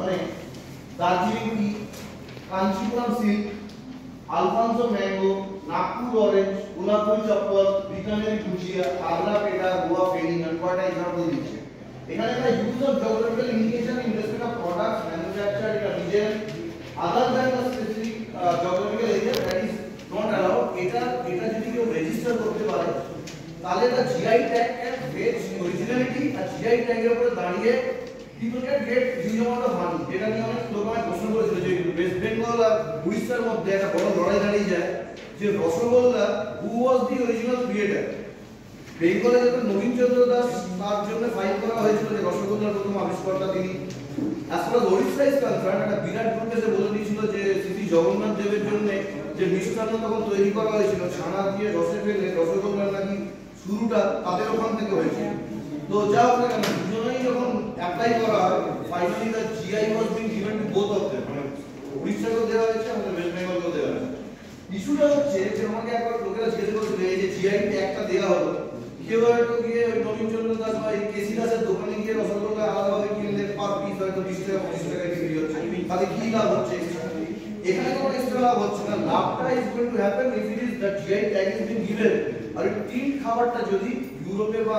মানে Darjeeling tea, Kanchipuram silk, Alphonso mango, Nagpur orange, Kolhapuri chappal, Bikaneri গুজিয়া, আগ্রা পেটা, গোয়া ফেরি, নটকটা example দিচ্ছে। এখানে একটা use of geographical indication in respect of products manufactured in a region other than the specific geographical area that is not allowed. এটা যদি কেউ register করতে পারে তাহলে একটা GI tag can fetch originality, আর জিআই ট্যাগের উপরে দাঁড়িয়ে people can get huge amount of money। যেটা নিয়ে অনেক লোক আমায় প্রশ্ন করেছিল যে ওয়েস্ট বেঙ্গল আর উড়িষ্যার মধ্যে একটা বড় লড়াই দাঁড়িয়ে যায় যে রসগোল্লা হু ওয়াজ দি অরিজিনাল ক্রিয়েটর। বেঙ্গলে যখন নবীন চন্দ্র দাস তার জন্য ফাইল করা হয়েছিল যে রসগোল্লার প্রথম আবিষ্কর্তা তিনি, as far as Odisha is concerned একটা বিরাট গ্রুপ এসে বলে দিয়েছিল যে শ্রী জগন্নাথ দেবের জন্য যে মিষ্টান্ন তখন তৈরি করা হয়েছিল ছানা দিয়ে রসে ফেলে রসগোল্লার নাকি শুরুটা তাদের ওখান থেকে হয়েছে। তো যা হোক না কেন দুজনেই যখন অ্যাপ্লাই করা হয় finally the GI was being given to both of them, মানে উড়িষ্যাকেও দেওয়া হয়েছে আমাদের ওয়েস্ট বেঙ্গলকেও দেওয়া হয়েছে। ইস্যুটা হচ্ছে যে আমাকে একবার লোকেরা জিজ্ঞেস করছিল এই যে জিআই ট্যাগটা দেওয়া হলো কেউ হয়তো গিয়ে ওই নবীন চন্দ্র দাস বা এই কেসি দাসের দোকানে গিয়ে রসগোল্লা আলাদাভাবে কিনলে পার পিস হয়তো 20 টাকা 25 টাকা বিক্রি হচ্ছে, তাহলে কি লাভ হচ্ছে? এখানে কোনো এক্সট্রা লাভ হচ্ছে না। লাভটা is going to happen if it is the GI tag is being given. আর এই তিন খাবারটা যদি ইউরোপে বা